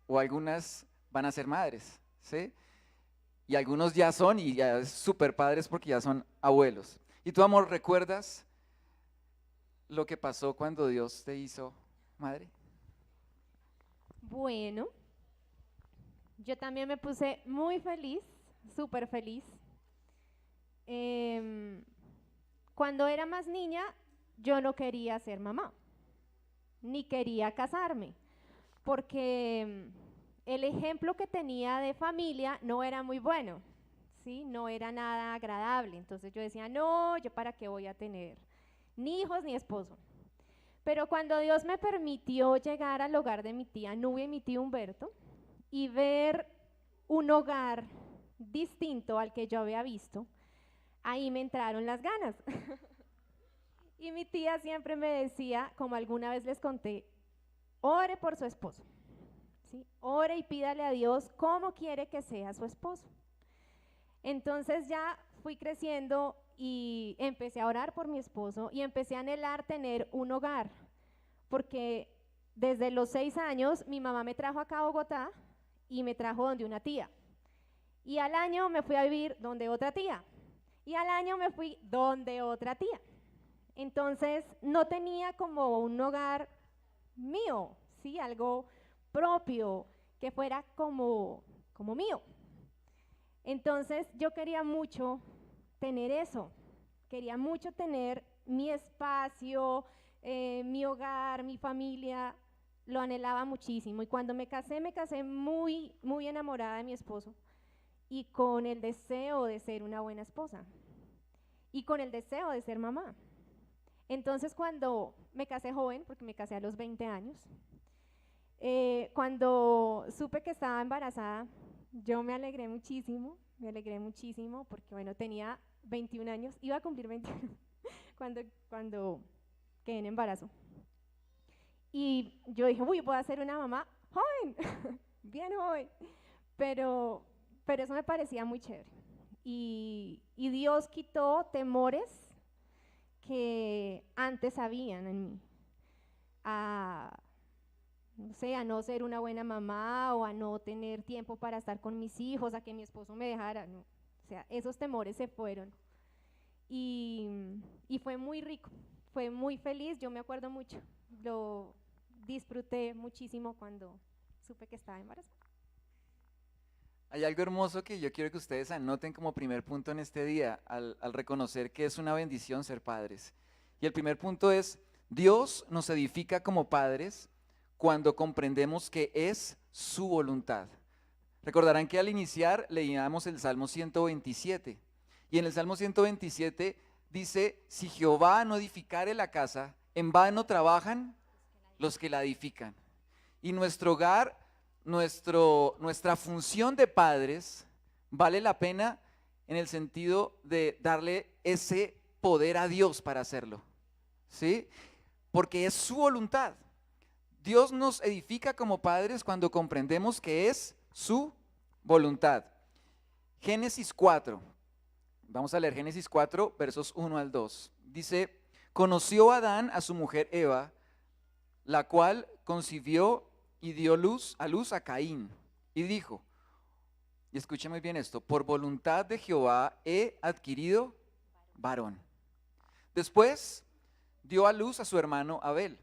o algunas van a ser madres, ¿sí? Y algunos ya son y ya es súper padres porque ya son abuelos. ¿Y tú, amor, recuerdas lo que pasó cuando Dios te hizo madre? Bueno, yo también me puse muy feliz, súper feliz. Em, Cuando era más niña, yo no quería ser mamá, ni quería casarme, porque el ejemplo que tenía de familia no era muy bueno, ¿sí? No era nada agradable. Entonces yo decía, no, yo para qué voy a tener ni hijos ni esposo. Pero cuando Dios me permitió llegar al hogar de mi tía Nubia y mi tío Humberto y ver un hogar distinto al que yo había visto, ahí me entraron las ganas. Y mi tía siempre me decía, como alguna vez les conté, ore por su esposo, ¿sí? Ore y pídale a Dios cómo quiere que sea su esposo. Entonces ya fui creciendo y empecé a orar por mi esposo y empecé a anhelar tener un hogar, porque desde los 6 años mi mamá me trajo acá a Bogotá y me trajo donde una tía. Y al año me fui a vivir donde otra tía. Y al año me fui donde otra tía. Entonces no tenía como un hogar mío, ¿sí? Algo propio, que fuera como mío. Entonces yo quería mucho tener eso, quería mucho tener mi espacio, mi hogar, mi familia, lo anhelaba muchísimo. Y cuando me casé muy, muy enamorada de mi esposo y con el deseo de ser una buena esposa y con el deseo de ser mamá. Entonces cuando me casé joven, porque me casé a los 20 años, cuando supe que estaba embarazada, yo me alegré muchísimo porque bueno, tenía 21 años, iba a cumplir 21 cuando quedé en embarazo. Y yo dije, uy, voy a ser una mamá joven, bien joven, pero, pero eso me parecía muy chévere. Y Dios quitó temores que antes habían en mí, a, no sé, a no ser una buena mamá o a no tener tiempo para estar con mis hijos, a que mi esposo me dejara, no. O sea, esos temores se fueron y fue muy rico, fue muy feliz, yo me acuerdo mucho, lo disfruté muchísimo cuando supe que estaba embarazada. Hay algo hermoso que yo quiero que ustedes anoten como primer punto en este día al reconocer que es una bendición ser padres. Y el primer punto es, Dios nos edifica como padres cuando comprendemos que es su voluntad. Recordarán que al iniciar leíamos el Salmo 127 y en el Salmo 127 dice, si Jehová no edificare la casa, en vano trabajan los que la edifican. Y nuestro hogar, nuestra función de padres vale la pena en el sentido de darle ese poder a Dios para hacerlo, ¿sí? Porque es su voluntad. Dios nos edifica como padres cuando comprendemos que es su voluntad. Génesis 4, vamos a leer Génesis 4, versos 1 al 2. Dice, conoció Adán a su mujer Eva, la cual concibió y dio luz a Caín. Y dijo, y escuche muy bien esto, por voluntad de Jehová he adquirido varón. Después dio a luz a su hermano Abel.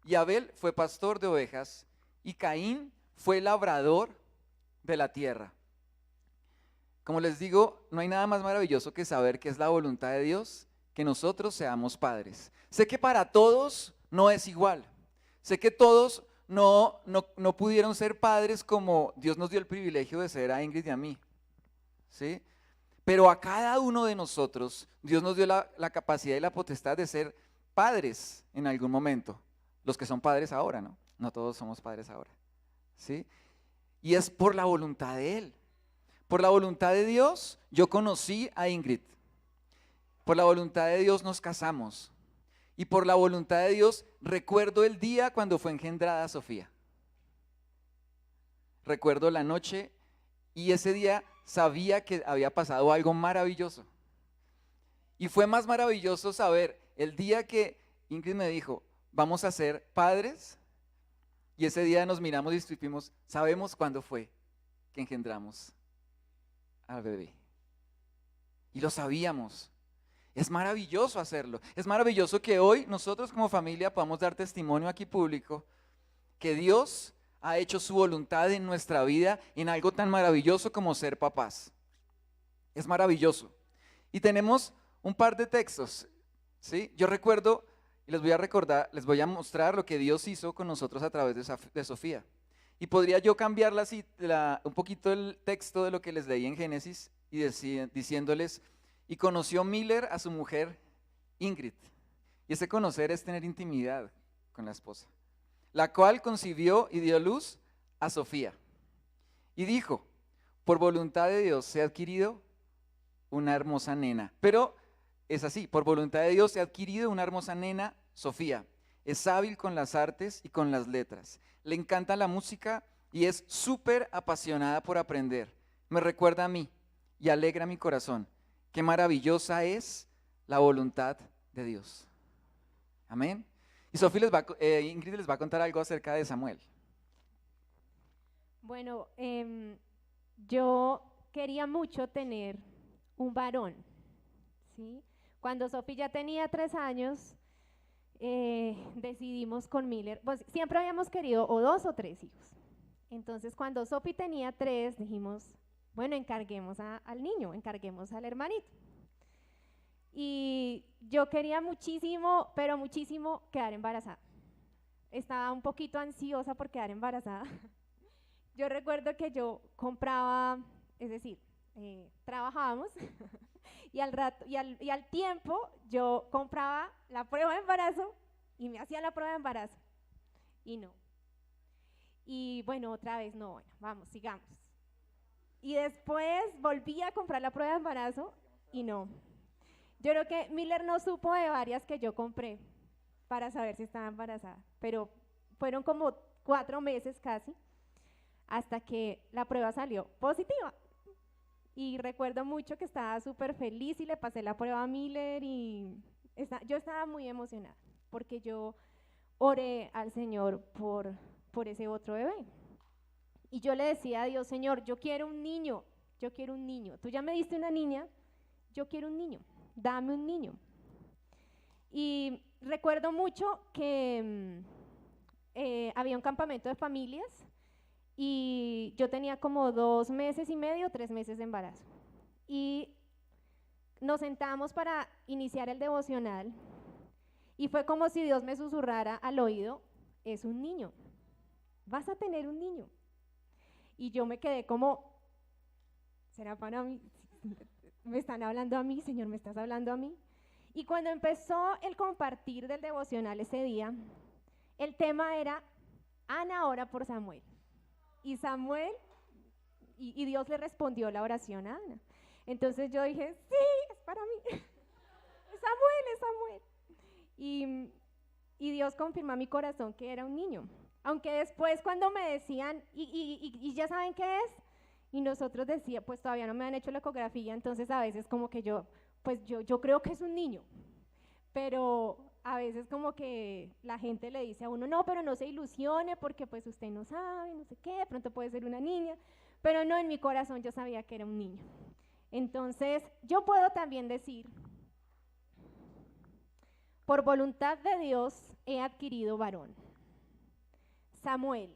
Y Abel fue pastor de ovejas y Caín fue labrador de la tierra. Como les digo, no hay nada más maravilloso que saber que es la voluntad de Dios que nosotros seamos padres. Sé que para todos no es igual. Sé que todos no pudieron ser padres como Dios nos dio el privilegio de ser a Ingrid y a mí, ¿sí? Pero a cada uno de nosotros Dios nos dio la capacidad y la potestad de ser padres en algún momento. Los que son padres ahora, ¿no? No todos somos padres ahora, ¿sí? Y es por la voluntad de Él. Por la voluntad de Dios yo conocí a Ingrid. Por la voluntad de Dios nos casamos. Y por la voluntad de Dios recuerdo el día cuando fue engendrada Sofía. Recuerdo la noche y ese día sabía que había pasado algo maravilloso. Y fue más maravilloso saber el día que Ingrid me dijo, vamos a ser padres. Y ese día nos miramos y supimos, sabemos cuándo fue que engendramos al bebé. Y lo sabíamos. Es maravilloso hacerlo. Es maravilloso que hoy nosotros como familia podamos dar testimonio aquí público que Dios ha hecho su voluntad en nuestra vida en algo tan maravilloso como ser papás. Es maravilloso. Y tenemos un par de textos, ¿sí? Yo recuerdo, y les voy a recordar, les voy a mostrar lo que Dios hizo con nosotros a través de Sofía. Y podría yo cambiar un poquito el texto de lo que les leí en Génesis y diciéndoles, y conoció Miller a su mujer Ingrid. Y ese conocer es tener intimidad con la esposa, la cual concibió y dio a luz a Sofía. Y dijo, por voluntad de Dios se ha adquirido una hermosa nena. Pero es así, por voluntad de Dios se ha adquirido una hermosa nena, Sofía. Es hábil con las artes y con las letras. Le encanta la música y es súper apasionada por aprender. Me recuerda a mí y alegra mi corazón. Qué maravillosa es la voluntad de Dios. Amén. Y Ingrid les va a contar algo acerca de Samuel. Bueno, yo quería mucho tener un varón, ¿sí? Cuando Sofi ya tenía 3 años, decidimos con Miller, pues siempre habíamos querido o 2 o 3 hijos. Entonces cuando Sofi tenía 3, dijimos, bueno, encarguemos al niño, encarguemos al hermanito. Y yo quería muchísimo, pero muchísimo quedar embarazada. Estaba un poquito ansiosa por quedar embarazada. Yo recuerdo que yo compraba, es decir, trabajábamos y al tiempo yo compraba la prueba de embarazo y me hacía la prueba de embarazo y no. Y bueno, otra vez no, bueno, vamos, sigamos. Y después volví a comprar la prueba de embarazo y no. Yo creo que Miller no supo de varias que yo compré para saber si estaba embarazada, pero fueron como 4 meses casi hasta que la prueba salió positiva. Y recuerdo mucho que estaba súper feliz y le pasé la prueba a Miller y yo estaba muy emocionada porque yo oré al Señor por ese otro bebé. Y yo le decía a Dios, Señor, yo quiero un niño, yo quiero un niño. Tú ya me diste una niña, yo quiero un niño, dame un niño. Y recuerdo mucho que había un campamento de familias y yo tenía como 2 meses y medio, 3 meses de embarazo. Y nos sentamos para iniciar el devocional y fue como si Dios me susurrara al oído, es un niño, vas a tener un niño. Y yo me quedé como, ¿será para mí? ¿Me están hablando a mí? Señor, ¿me estás hablando a mí? Y cuando empezó el compartir del devocional ese día, el tema era, Ana ora por Samuel. Y Samuel, y Dios le respondió la oración a Ana. Entonces yo dije, sí, es para mí. Es Samuel, es Samuel. Y Dios confirmó a mi corazón que era un niño. Aunque después cuando me decían, y ya saben qué es, y nosotros decíamos, pues todavía no me han hecho la ecografía, entonces a veces como que yo creo que es un niño, pero a veces como que la gente le dice a uno, no, pero no se ilusione porque pues usted no sabe, no sé qué, de pronto puede ser una niña, pero no, en mi corazón yo sabía que era un niño. Entonces yo puedo también decir, por voluntad de Dios he adquirido varón. Samuel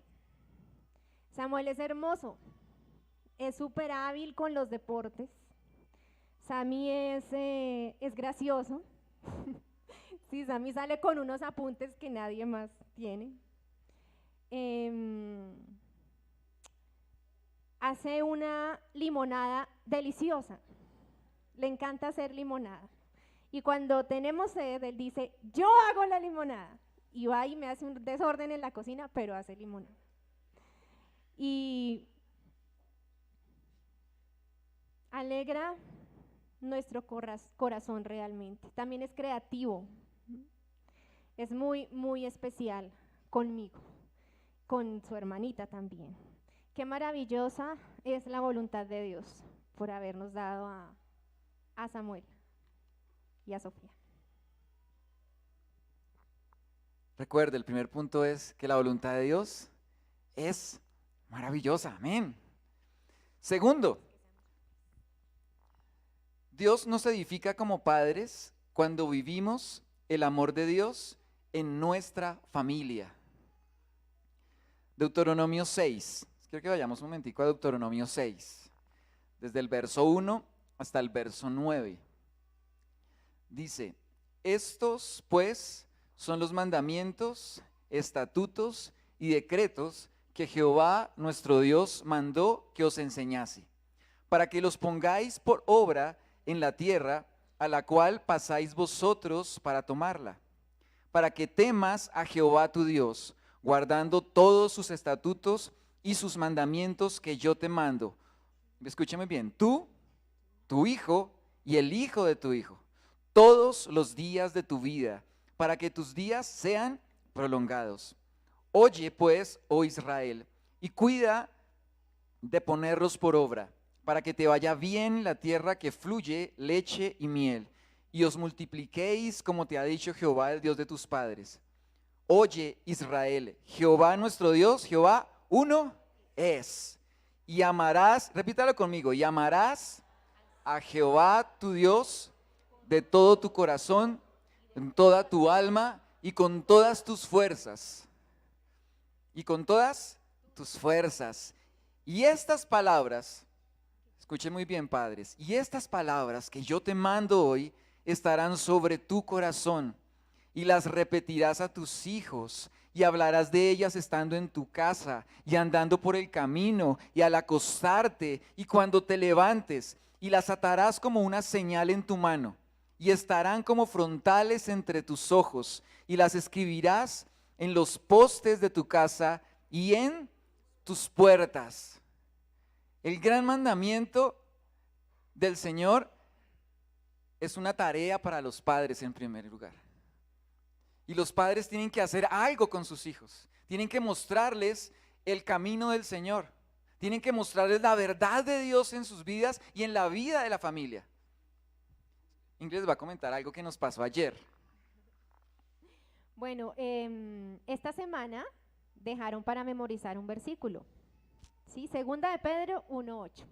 es hermoso, es súper hábil con los deportes. Sammy es gracioso. Sí, Sammy sale con unos apuntes que nadie más tiene. Hace una limonada deliciosa. Le encanta hacer limonada. Y cuando tenemos sed, él dice, yo hago la limonada. Y va y me hace un desorden en la cocina, pero hace limonada. Y alegra nuestro corazón realmente. También es creativo. Es muy, muy especial conmigo, con su hermanita también. Qué maravillosa es la voluntad de Dios por habernos dado a Samuel y a Sofía. Recuerde, el primer punto es que la voluntad de Dios es maravillosa. Amén. Segundo, Dios nos edifica como padres cuando vivimos el amor de Dios en nuestra familia. Deuteronomio 6. Quiero que vayamos un momentico a Deuteronomio 6, desde el verso 1 hasta el verso 9. Dice, estos pues son los mandamientos, estatutos y decretos que Jehová nuestro Dios mandó que os enseñase, para que los pongáis por obra en la tierra a la cual pasáis vosotros para tomarla, para que temas a Jehová tu Dios, guardando todos sus estatutos y sus mandamientos que yo te mando. Escúchame bien, tú, tu hijo y el hijo de tu hijo, todos los días de tu vida, para que tus días sean prolongados. Oye pues, oh Israel, y cuida de ponerlos por obra, para que te vaya bien la tierra que fluye leche y miel, y os multipliquéis como te ha dicho Jehová, el Dios de tus padres. Oye Israel, Jehová nuestro Dios, Jehová uno es. Y amarás, repítalo conmigo, y amarás a Jehová tu Dios de todo tu corazón, en toda tu alma y con todas tus fuerzas. Y con todas tus fuerzas. Y estas palabras, escuchen muy bien, padres, y estas palabras que yo te mando hoy estarán sobre tu corazón y las repetirás a tus hijos y hablarás de ellas estando en tu casa y andando por el camino y al acostarte y cuando te levantes, y las atarás como una señal en tu mano y estarán como frontales entre tus ojos y las escribirás en los postes de tu casa y en tus puertas. El gran mandamiento del Señor es una tarea para los padres en primer lugar. Y los padres tienen que hacer algo con sus hijos. Tienen que mostrarles el camino del Señor. Tienen que mostrarles la verdad de Dios en sus vidas y en la vida de la familia. Ingrid les va a comentar algo que nos pasó ayer. Bueno, esta semana dejaron para memorizar un versículo, ¿sí? Segunda de Pedro 1:8.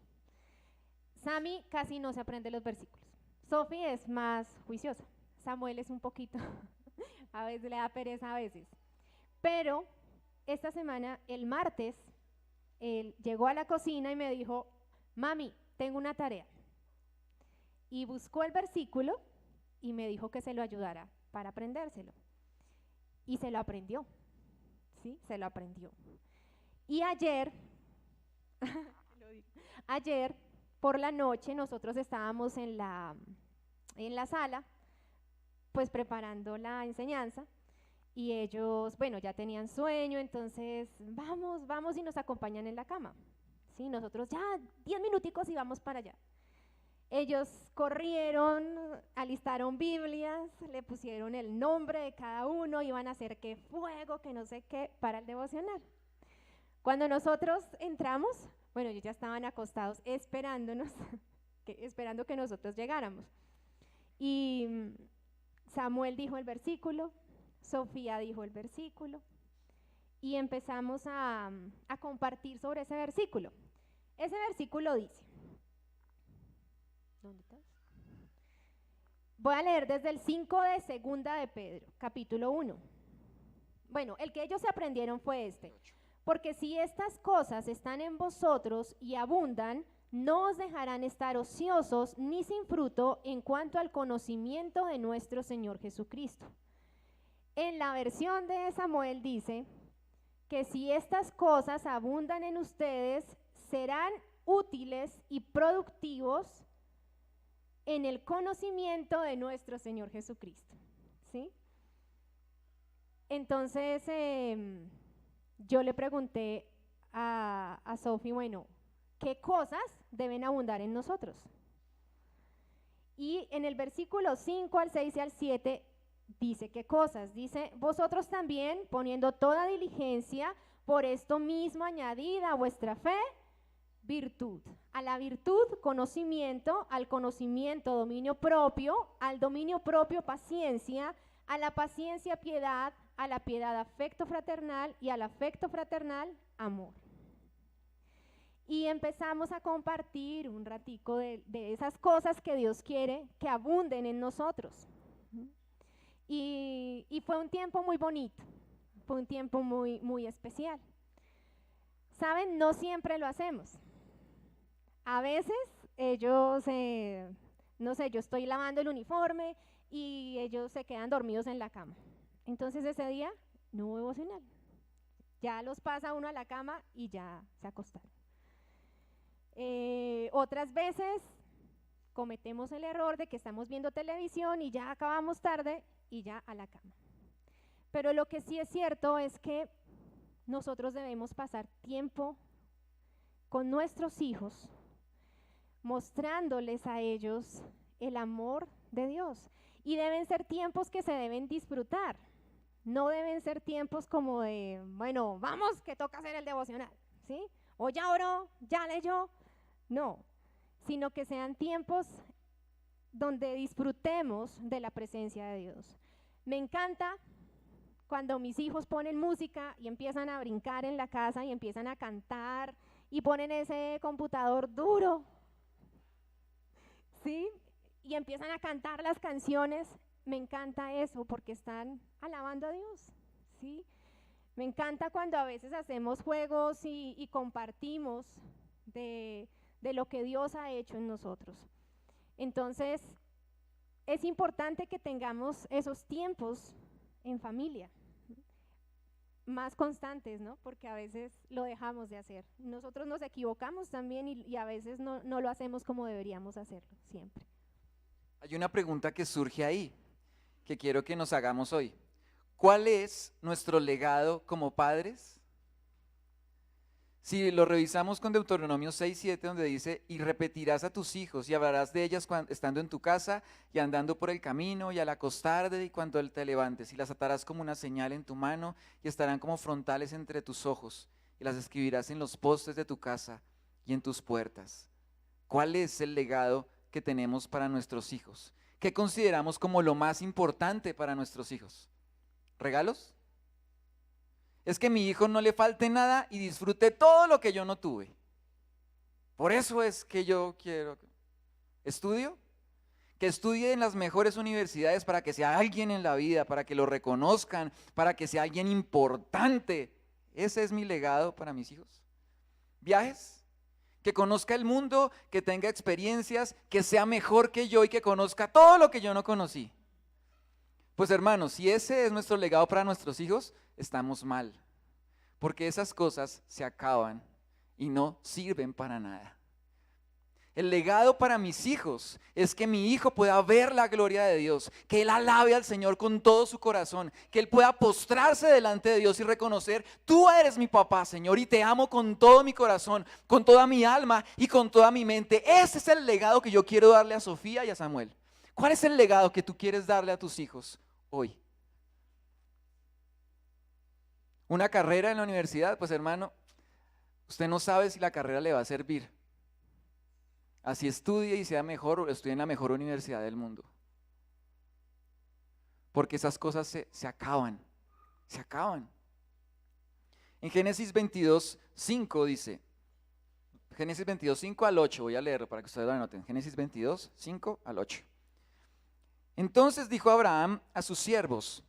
Sammy casi no se aprende los versículos. Sophie es más juiciosa. Samuel es un poquito, a veces le da pereza a veces. Pero esta semana, el martes, él llegó a la cocina y me dijo, mami, tengo una tarea. Y buscó el versículo y me dijo que se lo ayudara para aprendérselo. Y se lo aprendió, ¿sí? Se lo aprendió. Y ayer por la noche nosotros estábamos en la sala, pues preparando la enseñanza, y ellos, bueno, ya tenían sueño, entonces vamos y nos acompañan en la cama, ¿sí? Nosotros ya 10 minuticos y vamos para allá. Ellos corrieron, alistaron Biblias, le pusieron el nombre de cada uno, iban a hacer que fuego, que no sé qué, para el devocional. Cuando nosotros entramos, bueno, ellos ya estaban acostados esperándonos, esperando que nosotros llegáramos. Y Samuel dijo el versículo, Sofía dijo el versículo, y empezamos a compartir sobre ese versículo. Ese versículo dice, ¿dónde estás? Voy a leer desde el 5 de Segunda de Pedro, capítulo 1. Bueno, el que ellos se aprendieron fue este. Porque si estas cosas están en vosotros y abundan, no os dejarán estar ociosos ni sin fruto en cuanto al conocimiento de nuestro Señor Jesucristo. En la versión de Samuel dice que si estas cosas abundan en ustedes, serán útiles y productivos en el conocimiento de nuestro Señor Jesucristo, ¿sí? Entonces, yo le pregunté a Sophie, bueno, ¿qué cosas deben abundar en nosotros? Y en el versículo 5 al 6 y al 7 dice, ¿qué cosas? Dice, vosotros también, poniendo toda diligencia, por esto mismo añadid a vuestra fe virtud, a la virtud conocimiento, al conocimiento dominio propio, al dominio propio paciencia, a la paciencia piedad, a la piedad afecto fraternal y al afecto fraternal amor. Y empezamos a compartir un ratico de esas cosas que Dios quiere que abunden en nosotros. Y fue un tiempo muy bonito, fue un tiempo muy, muy especial. ¿Saben? No siempre lo hacemos. A veces ellos, no sé, yo estoy lavando el uniforme y ellos se quedan dormidos en la cama. Entonces ese día no hubo devocional. Ya los pasa uno a la cama y ya se acostaron. Otras veces cometemos el error de que estamos viendo televisión y ya acabamos tarde y ya a la cama. Pero lo que sí es cierto es que nosotros debemos pasar tiempo con nuestros hijos, mostrándoles a ellos el amor de Dios. Y deben ser tiempos que se deben disfrutar. No deben ser tiempos como de, bueno, vamos que toca hacer el devocional, ¿sí? O ya oró, ya leyó. No, sino que sean tiempos donde disfrutemos de la presencia de Dios. Me encanta cuando mis hijos ponen música y empiezan a brincar en la casa y empiezan a cantar y ponen ese computador duro, ¿sí? Y empiezan a cantar las canciones. Me encanta eso porque están alabando a Dios, ¿sí? Me encanta cuando a veces hacemos juegos y compartimos de lo que Dios ha hecho en nosotros. Entonces, es importante que tengamos esos tiempos en familia, más constantes, ¿no? Porque a veces lo dejamos de hacer. Nosotros nos equivocamos también y a veces no lo hacemos como deberíamos hacerlo, siempre. Hay una pregunta que surge ahí, que quiero que nos hagamos hoy. ¿Cuál es nuestro legado como padres? Si lo revisamos con Deuteronomio 6:7, donde dice, y repetirás a tus hijos y hablarás de ellas estando en tu casa y andando por el camino y al acostarte y cuando te levantes, y las atarás como una señal en tu mano y estarán como frontales entre tus ojos y las escribirás en los postes de tu casa y en tus puertas. ¿Cuál es el legado que tenemos para nuestros hijos? ¿Qué consideramos como lo más importante para nuestros hijos? ¿Regalos? Es que a mi hijo no le falte nada y disfrute todo lo que yo no tuve. Por eso es que yo quiero. ¿Estudio? Que estudie en las mejores universidades para que sea alguien en la vida, para que lo reconozcan, para que sea alguien importante. Ese es mi legado para mis hijos. ¿Viajes? Que conozca el mundo, que tenga experiencias, que sea mejor que yo y que conozca todo lo que yo no conocí. Pues hermanos, si ese es nuestro legado para nuestros hijos, estamos mal, porque esas cosas se acaban y no sirven para nada. El legado para mis hijos es que mi hijo pueda ver la gloria de Dios, que él alabe al Señor con todo su corazón, que él pueda postrarse delante de Dios y reconocer, tú eres mi papá, Señor, y te amo con todo mi corazón, con toda mi alma y con toda mi mente. Ese es el legado que yo quiero darle a Sofía y a Samuel. ¿Cuál es el legado que tú quieres darle a tus hijos hoy? Una carrera en la universidad, pues hermano, usted no sabe si la carrera le va a servir. Así estudie y sea mejor o estudie en la mejor universidad del mundo. Porque esas cosas se acaban, se acaban. En Génesis 22:5 dice, Génesis 22:5 al 8, voy a leerlo para que ustedes lo anoten. Génesis 22:5 al 8. Entonces dijo Abraham a sus siervos,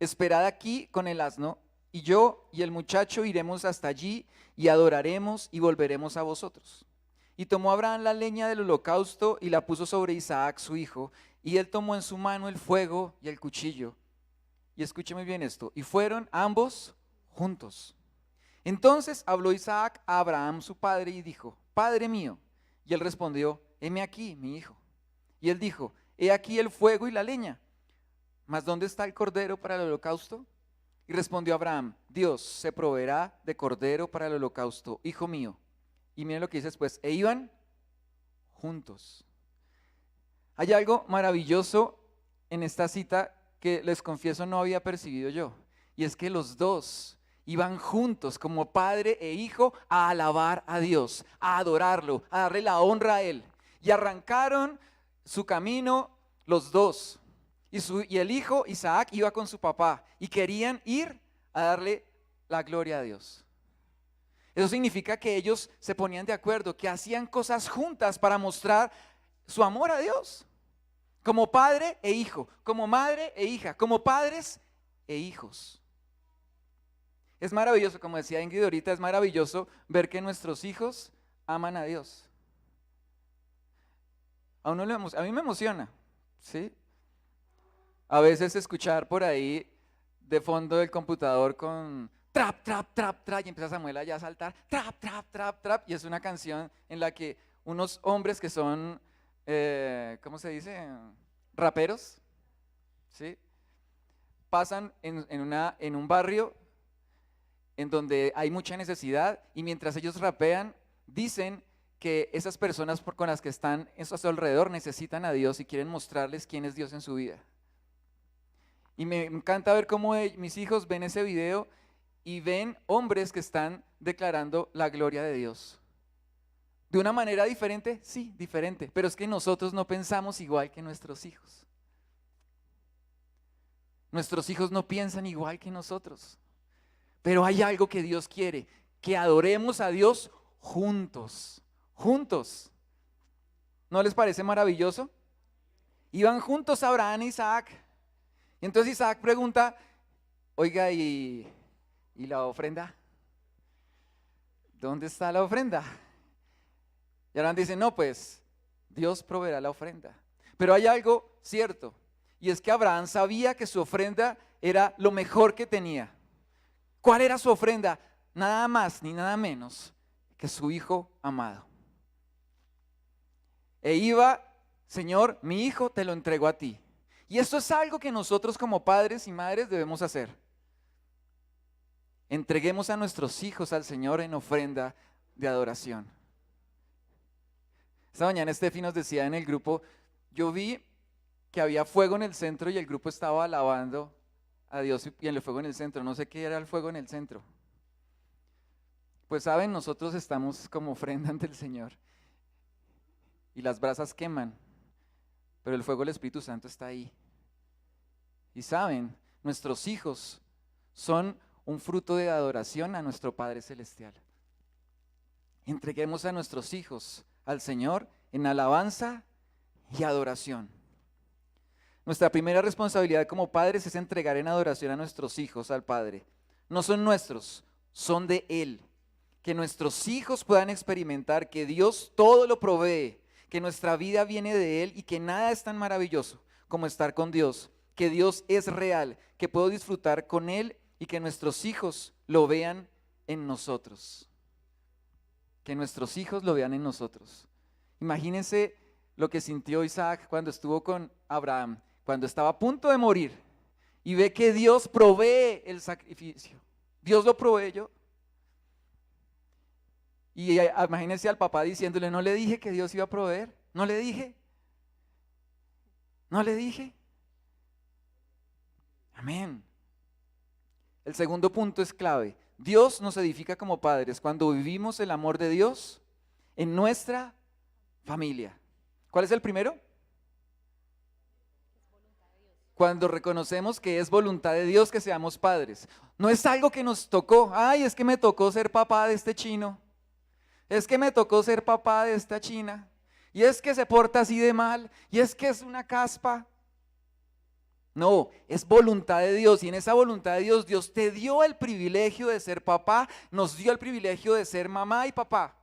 esperad aquí con el asno, y yo y el muchacho iremos hasta allí y adoraremos y volveremos a vosotros. Y tomó Abraham la leña del holocausto y la puso sobre Isaac su hijo, y él tomó en su mano el fuego y el cuchillo. Y escuche muy bien esto, y fueron ambos juntos. Entonces habló Isaac a Abraham su padre y dijo, Padre mío. Y él respondió, heme aquí, mi hijo. Y él dijo, he aquí el fuego y la leña, mas ¿dónde está el cordero para el holocausto? Y respondió Abraham, Dios se proveerá de cordero para el holocausto, hijo mío. Y miren lo que dice después, e iban juntos. Hay algo maravilloso en esta cita que les confieso no había percibido yo, y es que los dos iban juntos como padre e hijo a alabar a Dios, a adorarlo, a darle la honra a Él. Y arrancaron su camino los dos. Y el hijo Isaac iba con su papá y querían ir a darle la gloria a Dios. Eso significa que ellos se ponían de acuerdo, que hacían cosas juntas para mostrar su amor a Dios. Como padre e hijo, como madre e hija, como padres e hijos. Es maravilloso, como decía Ingrid ahorita, es maravilloso ver que nuestros hijos aman a Dios. A mí me emociona, ¿sí? A veces escuchar por ahí de fondo del computador con trap, trap, trap, trap, y empieza Samuel allá a saltar, trap, trap, trap, trap, y es una canción en la que unos hombres que son, ¿cómo se dice? Raperos, ¿sí? Pasan en un barrio en donde hay mucha necesidad y mientras ellos rapean, dicen que esas personas con las que están a su alrededor necesitan a Dios y quieren mostrarles quién es Dios en su vida. Y me encanta ver cómo mis hijos ven ese video y ven hombres que están declarando la gloria de Dios. ¿De una manera diferente? Sí, diferente, pero es que nosotros no pensamos igual que nuestros hijos. Nuestros hijos no piensan igual que nosotros. Pero hay algo que Dios quiere, que adoremos a Dios juntos, juntos. ¿No les parece maravilloso? Iban juntos Abraham e Isaac. Y entonces Isaac pregunta, oiga, ¿y la ofrenda? ¿Dónde está la ofrenda? Y Abraham dice, no, pues Dios proveerá la ofrenda. Pero hay algo cierto, y es que Abraham sabía que su ofrenda era lo mejor que tenía. ¿Cuál era su ofrenda? Nada más ni nada menos que su hijo amado. E iba, Señor, mi hijo te lo entrego a ti. Y esto es algo que nosotros como padres y madres debemos hacer. Entreguemos a nuestros hijos al Señor en ofrenda de adoración. Esta mañana Steffi nos decía en el grupo, yo vi que había fuego en el centro y el grupo estaba alabando a Dios y el fuego en el centro. No sé qué era el fuego en el centro. Pues saben, nosotros estamos como ofrenda ante el Señor y las brasas queman, pero el fuego del Espíritu Santo está ahí. Y saben, nuestros hijos son un fruto de adoración a nuestro Padre Celestial. Entreguemos a nuestros hijos al Señor en alabanza y adoración. Nuestra primera responsabilidad como padres es entregar en adoración a nuestros hijos al Padre. No son nuestros, son de Él. Que nuestros hijos puedan experimentar que Dios todo lo provee, que nuestra vida viene de Él y que nada es tan maravilloso como estar con Dios, que Dios es real, que puedo disfrutar con Él y que nuestros hijos lo vean en nosotros. Que nuestros hijos lo vean en nosotros. Imagínense lo que sintió Isaac cuando estuvo con Abraham, cuando estaba a punto de morir y ve que Dios provee el sacrificio. Dios lo proveyó. Y imagínense al papá diciéndole, no le dije que Dios iba a proveer, no le dije. Amén. El segundo punto es clave. Dios nos edifica como padres cuando vivimos el amor de Dios en nuestra familia. ¿Cuál es el primero? Cuando reconocemos que es voluntad de Dios que seamos padres. No es algo que nos tocó. Ay, es que me tocó ser papá de este chino. Es que me tocó ser papá de esta china. Y es que se porta así de mal. Y es que es una caspa. No, es voluntad de Dios. Y en esa voluntad de Dios, Dios te dio el privilegio de ser papá. Nos dio el privilegio de ser mamá y papá.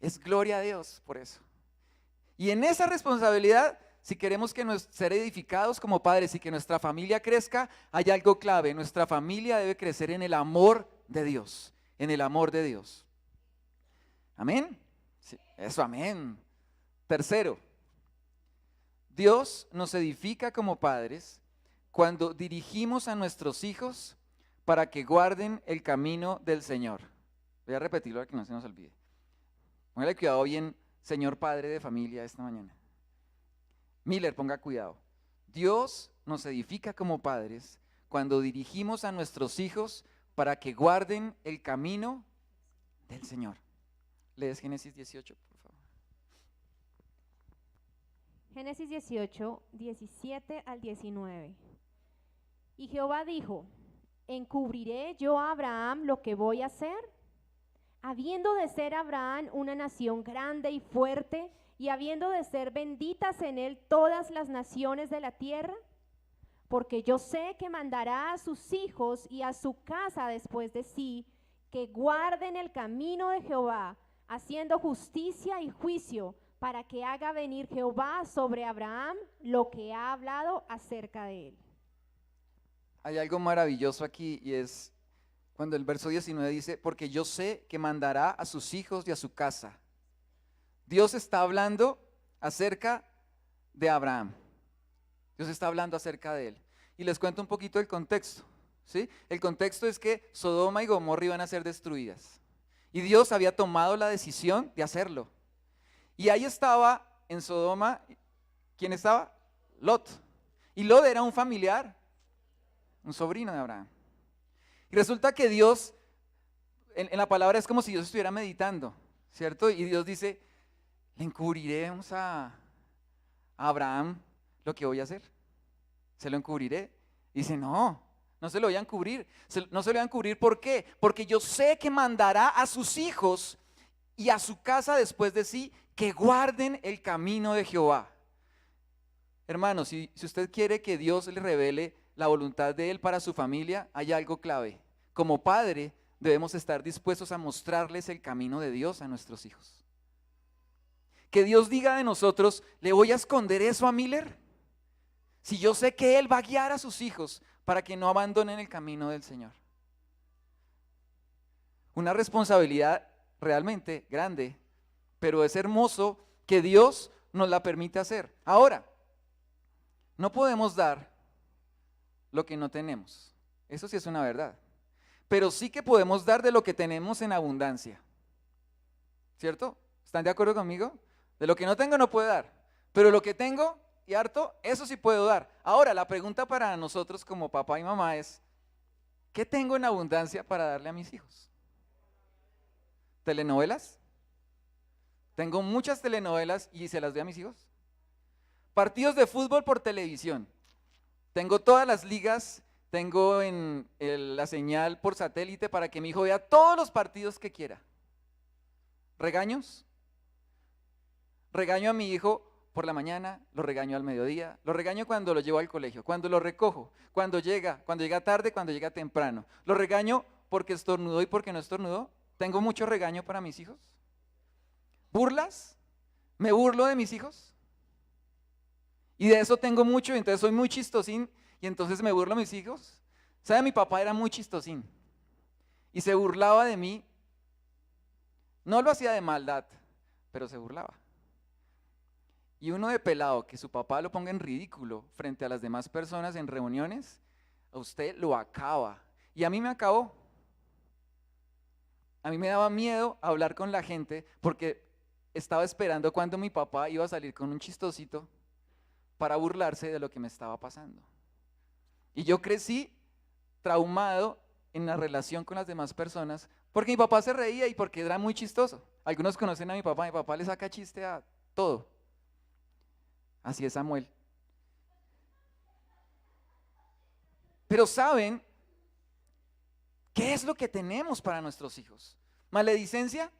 Es gloria a Dios por eso. Y en esa responsabilidad, si queremos ser edificados como padres y que nuestra familia crezca, hay algo clave. Nuestra familia debe crecer en el amor de Dios. En el amor de Dios. ¿Amén? Sí, eso, amén. Tercero, Dios nos edifica como padres cuando dirigimos a nuestros hijos para que guarden el camino del Señor. Voy a repetirlo para que no se nos olvide. Póngale cuidado bien, señor padre de familia, esta mañana. Miller, ponga cuidado. Dios nos edifica como padres cuando dirigimos a nuestros hijos para que guarden el camino del Señor. Lees Génesis 18, por favor. Génesis 18, 17 al 19. Y Jehová dijo, ¿encubriré yo a Abraham lo que voy a hacer? Habiendo de ser Abraham una nación grande y fuerte, y habiendo de ser benditas en él todas las naciones de la tierra, porque yo sé que mandará a sus hijos y a su casa después de sí, que guarden el camino de Jehová, haciendo justicia y juicio, para que haga venir Jehová sobre Abraham lo que ha hablado acerca de él. Hay algo maravilloso aquí y es cuando el verso 19 dice, porque yo sé que mandará a sus hijos y a su casa. Dios está hablando acerca de Abraham. Dios está hablando acerca de él. Y les cuento un poquito el contexto, ¿sí? El contexto es que Sodoma y Gomorra iban a ser destruidas. Y Dios había tomado la decisión de hacerlo. Y ahí estaba en Sodoma, ¿quién estaba? Lot. Y Lot era un familiar, un sobrino de Abraham. Y resulta que Dios, en la palabra es como si Dios estuviera meditando, ¿cierto? Y Dios dice, ¿le encubriremos a Abraham lo que voy a hacer? ¿Se lo encubriré? Dice, no se lo voy a encubrir. No se lo voy a encubrir, ¿por qué? Porque yo sé que mandará a sus hijos y a su casa después de sí, que guarden el camino de Jehová. Hermanos, si usted quiere que Dios le revele la voluntad de Él para su familia, hay algo clave. Como padre, debemos estar dispuestos a mostrarles el camino de Dios a nuestros hijos. Que Dios diga de nosotros, ¿le voy a esconder eso a Miller? Si yo sé que Él va a guiar a sus hijos para que no abandonen el camino del Señor. Una responsabilidad realmente grande, pero es hermoso que Dios nos la permite hacer. Ahora, no podemos dar lo que no tenemos. Eso sí es una verdad. Pero sí que podemos dar de lo que tenemos en abundancia. ¿Cierto? ¿Están de acuerdo conmigo? De lo que no tengo no puedo dar, pero lo que tengo y harto, eso sí puedo dar. Ahora, la pregunta para nosotros como papá y mamá es, ¿qué tengo en abundancia para darle a mis hijos? ¿Telenovelas? Tengo muchas telenovelas y se las doy a mis hijos. Partidos de fútbol por televisión. Tengo todas las ligas, tengo la señal por satélite para que mi hijo vea todos los partidos que quiera. ¿Regaños? Regaño a mi hijo por la mañana, lo regaño al mediodía, lo regaño cuando lo llevo al colegio, cuando lo recojo, cuando llega tarde, cuando llega temprano. Lo regaño porque estornudó y porque no estornudó. ¿Tengo mucho regaño para mis hijos? ¿Burlas? ¿Me burlo de mis hijos? Y de eso tengo mucho, y entonces soy muy chistosín, y entonces me burlo de mis hijos. ¿Sabe? Mi papá era muy chistosín, y se burlaba de mí. No lo hacía de maldad, pero se burlaba. Y uno de pelado, que su papá lo ponga en ridículo frente a las demás personas en reuniones, a usted lo acaba. Y a mí me acabó. A mí me daba miedo hablar con la gente porque estaba esperando cuando mi papá iba a salir con un chistosito para burlarse de lo que me estaba pasando. Y yo crecí traumado en la relación con las demás personas porque mi papá se reía y porque era muy chistoso. Algunos conocen a mi papá le saca chiste a todo. Así es Samuel. Pero ¿saben qué es lo que tenemos para nuestros hijos? ¿Maledicencia?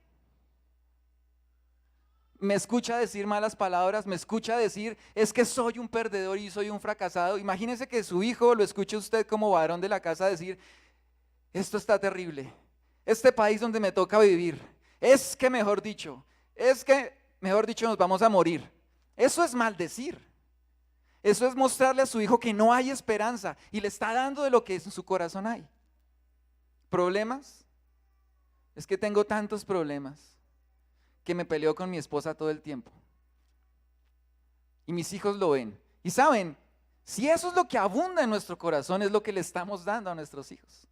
Me escucha decir malas palabras, me escucha decir, es que soy un perdedor y soy un fracasado. Imagínese que su hijo lo escuche usted como varón de la casa decir, esto está terrible, este país donde me toca vivir, es que mejor dicho nos vamos a morir. Eso es maldecir. Eso es mostrarle a su hijo que no hay esperanza y le está dando de lo que en su corazón hay. ¿Problemas? Es que tengo tantos problemas que me peleo con mi esposa todo el tiempo. Y mis hijos lo ven. Y saben, si eso es lo que abunda en nuestro corazón, es lo que le estamos dando a nuestros hijos.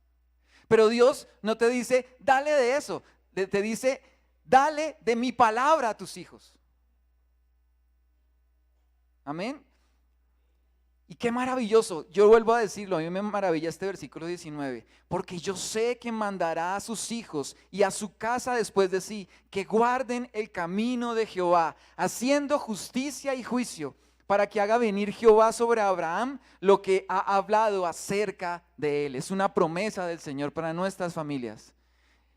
Pero Dios no te dice, dale de eso. Te dice, dale de mi palabra a tus hijos. Amén. Y qué maravilloso, yo vuelvo a decirlo, a mí me maravilla este versículo 19, porque yo sé que mandará a sus hijos y a su casa después de sí, que guarden el camino de Jehová, haciendo justicia y juicio, para que haga venir Jehová sobre Abraham lo que ha hablado acerca de él. Es una promesa del Señor para nuestras familias.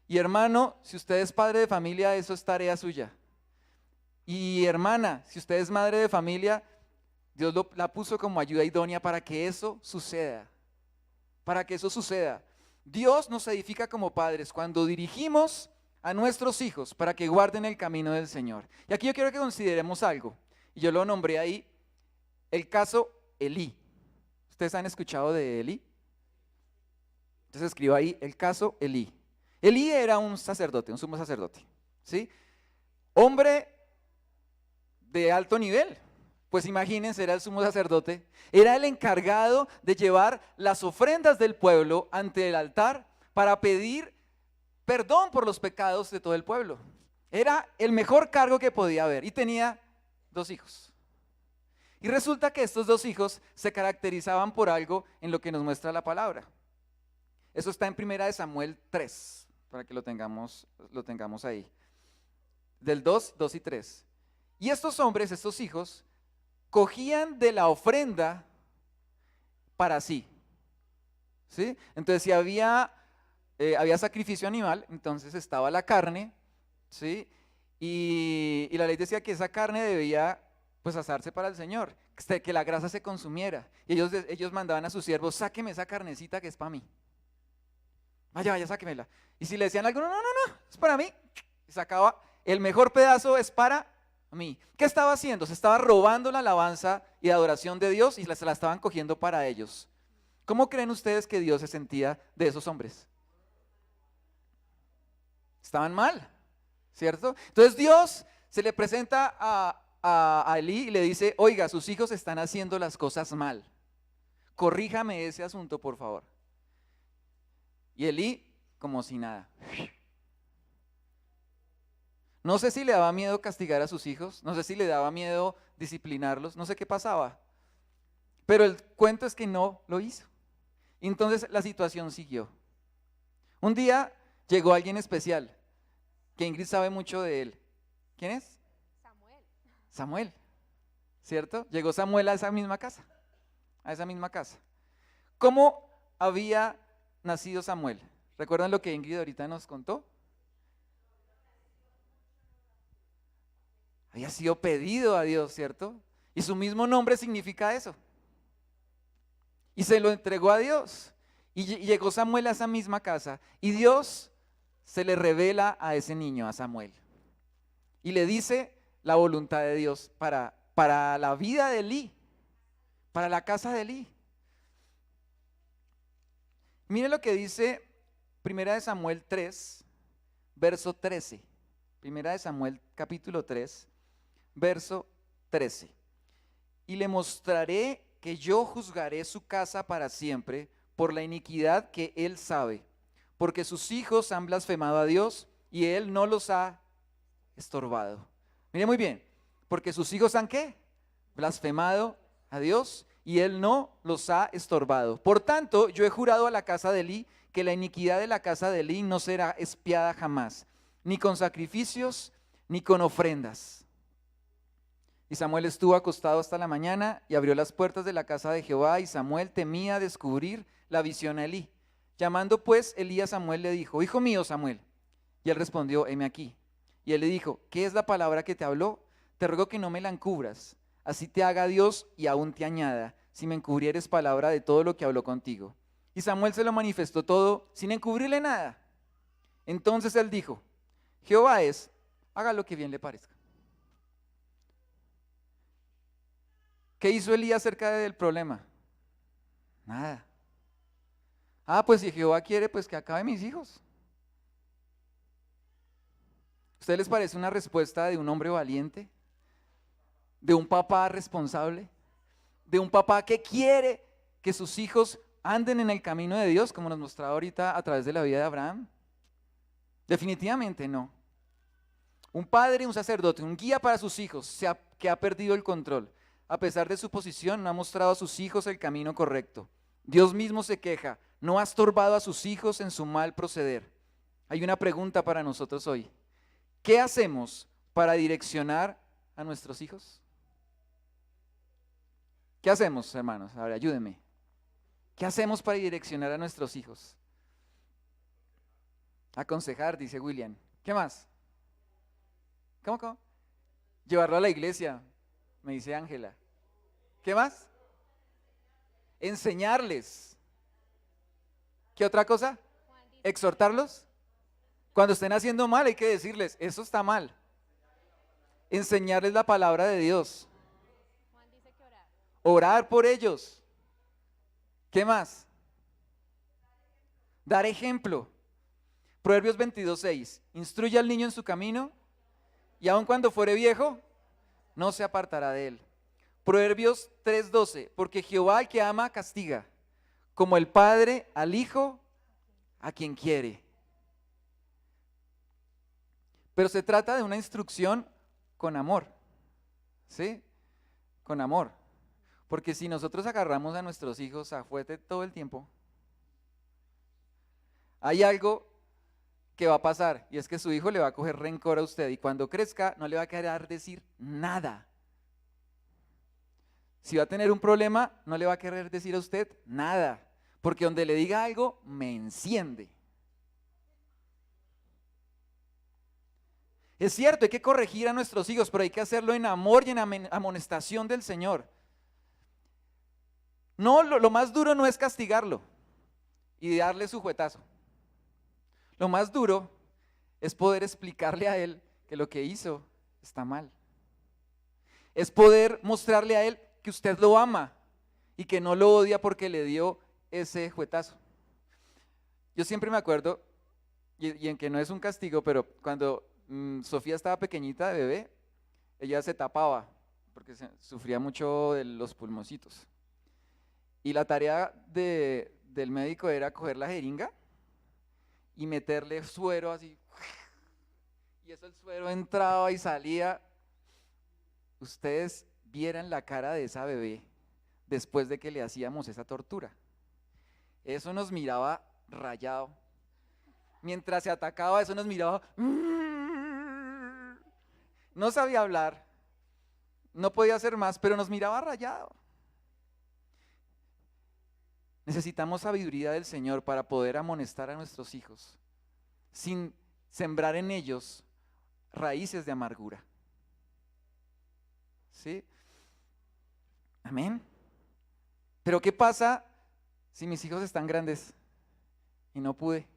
Y hermano, si usted es padre de familia, eso es tarea suya. Y hermana, si usted es madre de familia, Dios la puso como ayuda idónea para que eso suceda. Para que eso suceda. Dios nos edifica como padres cuando dirigimos a nuestros hijos para que guarden el camino del Señor. Y aquí yo quiero que consideremos algo. Y yo lo nombré ahí, el caso Elí. ¿Ustedes han escuchado de Elí? Entonces escribo ahí, el caso Elí. Elí era un sacerdote, un sumo sacerdote, ¿sí? Hombre de alto nivel. Pues imagínense, era el sumo sacerdote, era el encargado de llevar las ofrendas del pueblo ante el altar para pedir perdón por los pecados de todo el pueblo. Era el mejor cargo que podía haber y tenía 2 hijos. Y resulta que estos 2 hijos se caracterizaban por algo en lo que nos muestra la palabra. Eso está en 1 Samuel 3, para que lo tengamos ahí. Del 2 y 3. Y estos hombres, estos hijos, cogían de la ofrenda para sí. ¿Sí? Entonces, si había sacrificio animal, entonces estaba la carne, ¿sí? Y la ley decía que esa carne debía pues asarse para el Señor, que la grasa se consumiera. Y ellos mandaban a sus siervos, sáqueme esa carnecita que es para mí. Vaya, sáquemela. Y si le decían algo, no, es para mí. Y sacaba, el mejor pedazo es para mí. ¿Qué estaba haciendo? Se estaba robando la alabanza y adoración de Dios y se la estaban cogiendo para ellos. ¿Cómo creen ustedes que Dios se sentía de esos hombres? Estaban mal, ¿cierto? Entonces Dios se le presenta a Elí y le dice, oiga, sus hijos están haciendo las cosas mal. Corríjame ese asunto, por favor. Y Elí, como si nada. No sé si le daba miedo castigar a sus hijos, no sé si le daba miedo disciplinarlos, no sé qué pasaba. Pero el cuento es que no lo hizo. Y entonces la situación siguió. Un día llegó alguien especial, que Ingrid sabe mucho de él. ¿Quién es? Samuel, ¿cierto? Llegó Samuel a esa misma casa, ¿Cómo había nacido Samuel? ¿Recuerdan lo que Ingrid ahorita nos contó? Había sido pedido a Dios, ¿cierto? Y su mismo nombre significa eso. Y se lo entregó a Dios. Y llegó Samuel a esa misma casa. Y Dios se le revela a ese niño, a Samuel. Y le dice la voluntad de Dios para la vida de Elí, para la casa de Elí. Mire lo que dice 1 Samuel 3, verso 13. 1 Samuel capítulo 3, verso 13. Y le mostraré que yo juzgaré su casa para siempre por la iniquidad que él sabe, porque sus hijos han blasfemado a Dios y él no los ha estorbado. Mire muy bien, porque sus hijos han ¿qué? Blasfemado a Dios y él no los ha estorbado. Por tanto, yo he jurado a la casa de Elí que la iniquidad de la casa de Elí no será expiada jamás, ni con sacrificios, ni con ofrendas. Y Samuel estuvo acostado hasta la mañana y abrió las puertas de la casa de Jehová, y Samuel temía descubrir la visión a Elí. Llamando pues Elí a Samuel le dijo, hijo mío Samuel. Y él respondió, heme aquí. Y él le dijo, ¿qué es la palabra que te habló? Te ruego que no me la encubras, así te haga Dios y aún te añada, si me encubrieres palabra de todo lo que habló contigo. Y Samuel se lo manifestó todo sin encubrirle nada. Entonces él dijo, Jehová es, haga lo que bien le parezca. ¿Qué hizo Elí acerca del problema? Nada. Pues si Jehová quiere, pues que acabe mis hijos. ¿Ustedes les parece una respuesta de un hombre valiente? ¿De un papá responsable? ¿De un papá que quiere que sus hijos anden en el camino de Dios, como nos mostraba ahorita a través de la vida de Abraham? Definitivamente no. Un padre, un sacerdote, un guía para sus hijos que ha perdido el control. A pesar de su posición, no ha mostrado a sus hijos el camino correcto. Dios mismo se queja, no ha estorbado a sus hijos en su mal proceder. Hay una pregunta para nosotros hoy. ¿Qué hacemos para direccionar a nuestros hijos? ¿Qué hacemos, hermanos? Ahora, ayúdenme. ¿Qué hacemos para direccionar a nuestros hijos? Aconsejar, dice William. ¿Qué más? ¿Cómo? Llevarlo a la iglesia, me dice Ángela. ¿Qué más? Enseñarles. ¿Qué otra cosa? Exhortarlos. Cuando estén haciendo mal hay que decirles, eso está mal. Enseñarles la palabra de Dios. Orar por ellos. ¿Qué más? Dar ejemplo. Proverbios 22:6. Instruye al niño en su camino y aun cuando fuere viejo, no se apartará de él. Proverbios 3:12. Porque Jehová al que ama castiga, como el padre al hijo a quien quiere. Pero se trata de una instrucción con amor, ¿sí? Con amor. Porque si nosotros agarramos a nuestros hijos a fuete todo el tiempo, hay algo que va a pasar, y es que su hijo le va a coger rencor a usted, y cuando crezca no le va a querer decir nada. Si va a tener un problema, no le va a querer decir a usted nada, porque donde le diga algo, me enciende. Es cierto, hay que corregir a nuestros hijos, pero hay que hacerlo en amor y en amonestación del Señor. No, lo más duro no es castigarlo y darle su juetazo. Lo más duro es poder explicarle a él que lo que hizo está mal. Es poder mostrarle a él que usted lo ama y que no lo odia porque le dio ese juetazo. Yo siempre me acuerdo, y en que no es un castigo, pero cuando Sofía estaba pequeñita de bebé, ella se tapaba porque sufría mucho de los pulmoncitos. Y la tarea del médico era coger la jeringa y meterle suero así. Y eso el suero entraba y salía. Ustedes vieran la cara de esa bebé después de que le hacíamos esa tortura. Eso nos miraba rayado. Mientras se atacaba, eso nos miraba. No sabía hablar, no podía hacer más, pero nos miraba rayado. Necesitamos sabiduría del Señor para poder amonestar a nuestros hijos, sin sembrar en ellos raíces de amargura. ¿Sí? Amén. Pero ¿qué pasa si mis hijos están grandes y no pude?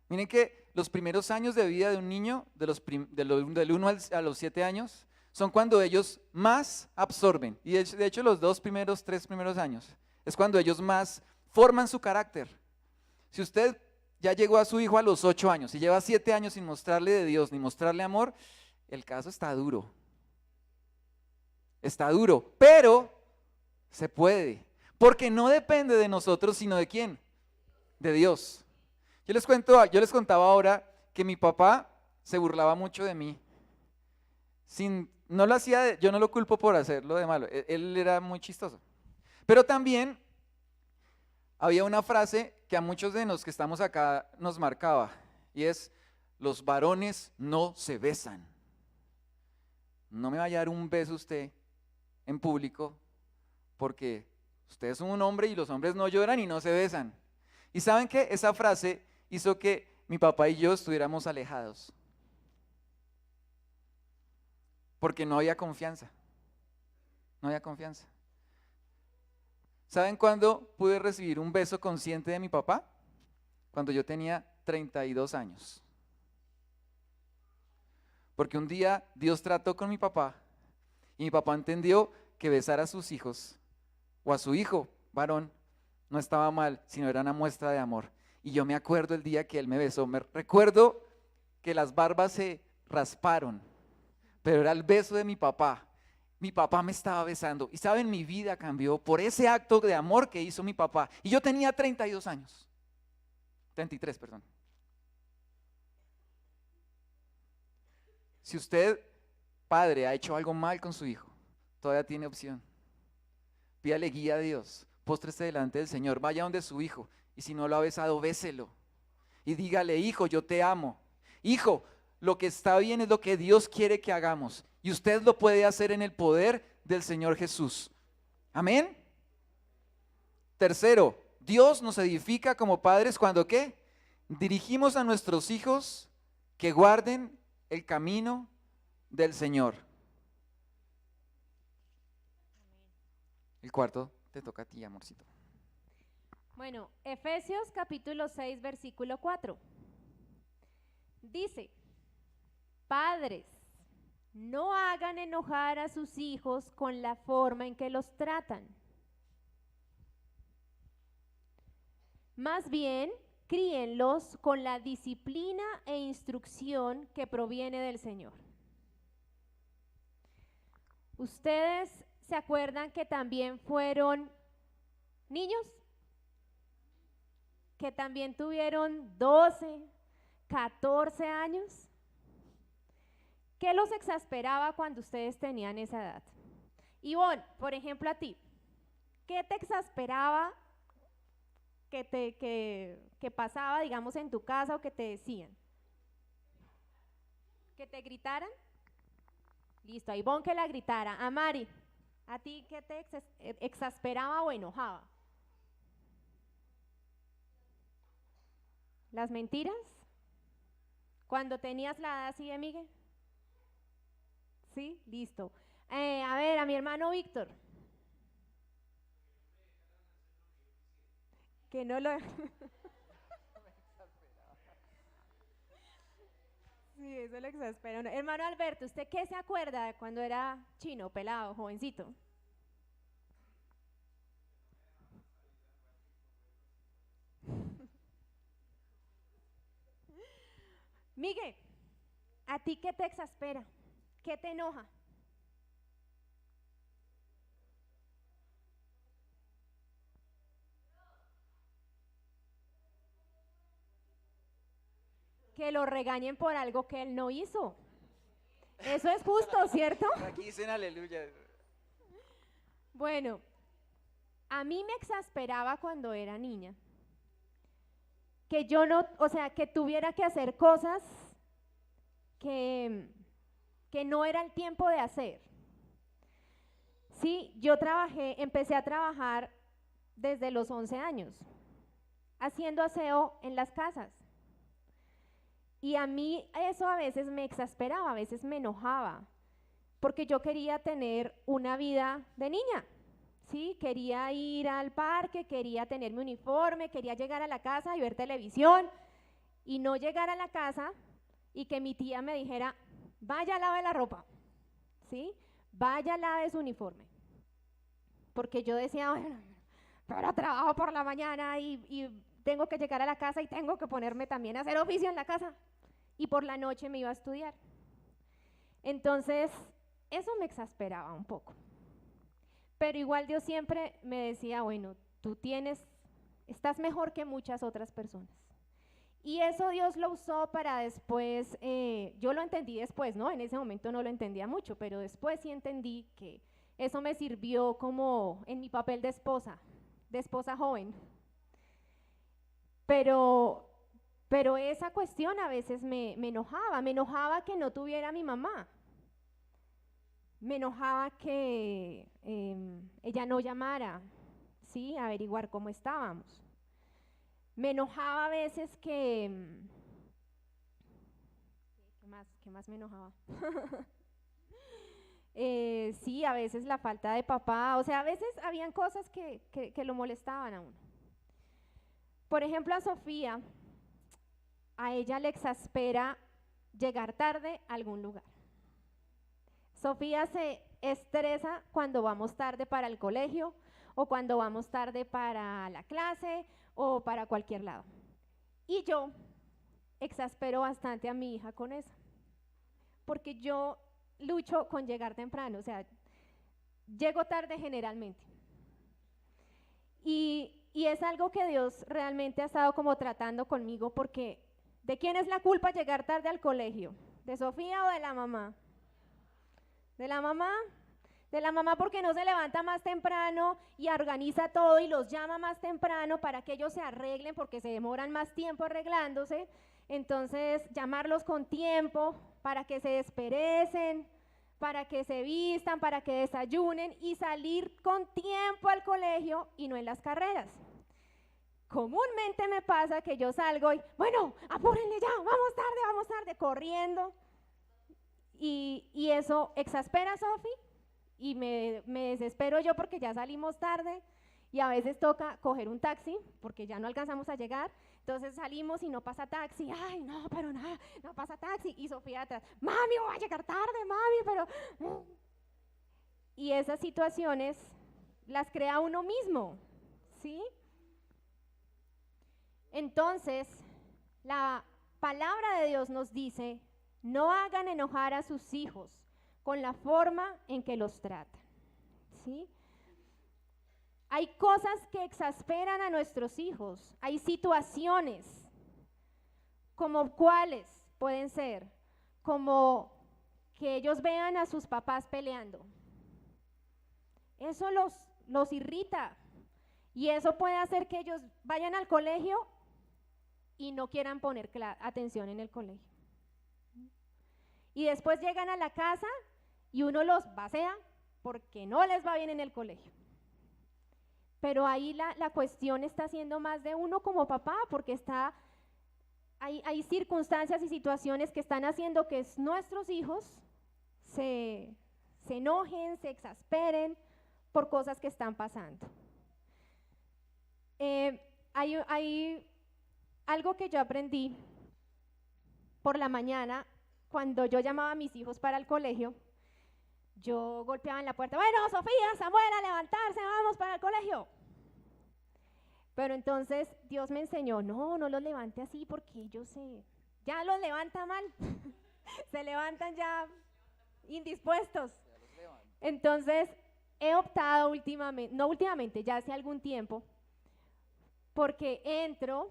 Miren que los primeros años de vida de un niño, del 1 a los 7 años, son cuando ellos más absorben. Y de hecho los 3 primeros años es cuando ellos más forman su carácter. Si usted ya llegó a su hijo a los 8 años y lleva 7 años sin mostrarle de Dios ni mostrarle amor, el caso está duro. Está duro, pero se puede. Porque no depende de nosotros, sino ¿de quién? De Dios. Yo les contaba ahora que mi papá se burlaba mucho de mí. No lo hacía, yo no lo culpo por hacerlo de malo, él era muy chistoso. Pero también había una frase que a muchos de los que estamos acá nos marcaba, y es: los varones no se besan. No me vaya a dar un beso usted en público, porque usted es un hombre y los hombres no lloran y no se besan. Y ¿saben qué? Esa frase hizo que mi papá y yo estuviéramos alejados, porque no había confianza. No había confianza. ¿Saben cuándo pude recibir un beso consciente de mi papá? Cuando yo tenía 32 años. Porque un día Dios trató con mi papá y mi papá entendió que besar a sus hijos o a su hijo varón no estaba mal, sino era una muestra de amor. Y yo me acuerdo el día que él me besó, recuerdo que las barbas se rasparon, pero era el beso de mi papá. Mi papá me estaba besando y saben, mi vida cambió por ese acto de amor que hizo mi papá. Y yo tenía 32 años, 33, perdón. Si usted, padre, ha hecho algo mal con su hijo, todavía tiene opción. Pídale guía a Dios, póstrese delante del Señor, vaya donde su hijo, y si no lo ha besado, béselo. Y dígale: hijo, yo te amo. Hijo, lo que está bien es lo que Dios quiere que hagamos. Y usted lo puede hacer en el poder del Señor Jesús. Amén. Tercero, Dios nos edifica como padres cuando ¿qué? Dirigimos a nuestros hijos que guarden el camino del Señor. El cuarto te toca a ti, amorcito. Bueno, Efesios capítulo 6, versículo 4. Dice, padres, no hagan enojar a sus hijos con la forma en que los tratan. Más bien, críenlos con la disciplina e instrucción que proviene del Señor. ¿Ustedes se acuerdan que también fueron niños? Que también tuvieron 12, 14 años. ¿Qué los exasperaba cuando ustedes tenían esa edad? Ivonne, por ejemplo a ti, ¿qué te exasperaba que pasaba, digamos, en tu casa o que te decían? ¿Que te gritaran? Listo, a Ivonne que la gritara. A Mari, ¿a ti qué te exasperaba o enojaba? ¿Las mentiras? ¿Cuando tenías la edad así de Miguel? ¿Sí? Listo. A ver, a mi hermano Víctor. Que no lo... Sí, eso lo exaspera. No. Hermano Alberto, ¿usted qué se acuerda de cuando era chino, pelado, jovencito? Miguel, ¿a ti qué te exaspera? ¿Qué te enoja? Que lo regañen por algo que él no hizo. Eso es justo, ¿cierto? Aquí dicen aleluya. Bueno, a mí me exasperaba cuando era niña. Que yo no, o sea, que tuviera que hacer cosas que no era el tiempo de hacer. Sí, yo empecé a trabajar desde los 11 años, haciendo aseo en las casas. Y a mí eso a veces me exasperaba, a veces me enojaba, porque yo quería tener una vida de niña, ¿sí? Quería ir al parque, quería tener mi uniforme, quería llegar a la casa y ver televisión, y no llegar a la casa y que mi tía me dijera, vaya, lave la ropa, ¿sí? Vaya, lave su uniforme. Porque yo decía, bueno, pero trabajo por la mañana y tengo que llegar a la casa y tengo que ponerme también a hacer oficio en la casa. Y por la noche me iba a estudiar. Entonces, eso me exasperaba un poco. Pero igual Dios siempre me decía, bueno, estás mejor que muchas otras personas. Y eso Dios lo usó para después, yo lo entendí después, ¿no? En ese momento no lo entendía mucho, pero después sí entendí que eso me sirvió como en mi papel de esposa joven. Pero esa cuestión a veces me enojaba que no tuviera a mi mamá. Me enojaba que ella no llamara, ¿sí? A averiguar cómo estábamos. Me enojaba a veces ¿qué más me enojaba? Sí, a veces la falta de papá, o sea, a veces habían cosas que lo molestaban a uno. Por ejemplo, a Sofía, a ella le exaspera llegar tarde a algún lugar. Sofía se estresa cuando vamos tarde para el colegio o cuando vamos tarde para la clase o para cualquier lado. Y yo exaspero bastante a mi hija con eso, porque yo lucho con llegar temprano, o sea, llego tarde generalmente. Y es algo que Dios realmente ha estado como tratando conmigo, porque ¿de quién es la culpa llegar tarde al colegio? ¿De Sofía o de la mamá? ¿De la mamá? De la mamá porque no se levanta más temprano y organiza todo y los llama más temprano para que ellos se arreglen porque se demoran más tiempo arreglándose. Entonces, llamarlos con tiempo para que se desperecen, para que se vistan, para que desayunen y salir con tiempo al colegio y no en las carreras. Comúnmente me pasa que yo salgo y, bueno, apúrenle ya, vamos tarde, corriendo. Y eso exaspera a Sofi y me desespero yo porque ya salimos tarde y a veces toca coger un taxi porque ya no alcanzamos a llegar. Entonces salimos y no pasa taxi. Ay, no, pero nada, no pasa taxi. Y Sofía atrás, mami, voy a llegar tarde, mami, pero... Y esas situaciones las crea uno mismo, ¿sí? Entonces, la palabra de Dios nos dice, no hagan enojar a sus hijos con la forma en que los tratan, ¿sí? Hay cosas que exasperan a nuestros hijos, hay situaciones, como cuáles pueden ser, como que ellos vean a sus papás peleando. Eso los irrita y eso puede hacer que ellos vayan al colegio y no quieran poner atención en el colegio. Y después llegan a la casa y uno los basea porque no les va bien en el colegio. Pero ahí la cuestión está siendo más de uno como papá, porque hay circunstancias y situaciones que están haciendo que nuestros hijos se enojen, se exasperen por cosas que están pasando. Hay algo que yo aprendí por la mañana, cuando yo llamaba a mis hijos para el colegio, yo golpeaba en la puerta, bueno, Sofía, Samuel, a levantarse, vamos para el colegio. Pero entonces Dios me enseñó, no los levante así porque ellos ya los levanta mal, se levantan ya indispuestos. Entonces he optado ya hace algún tiempo, porque entro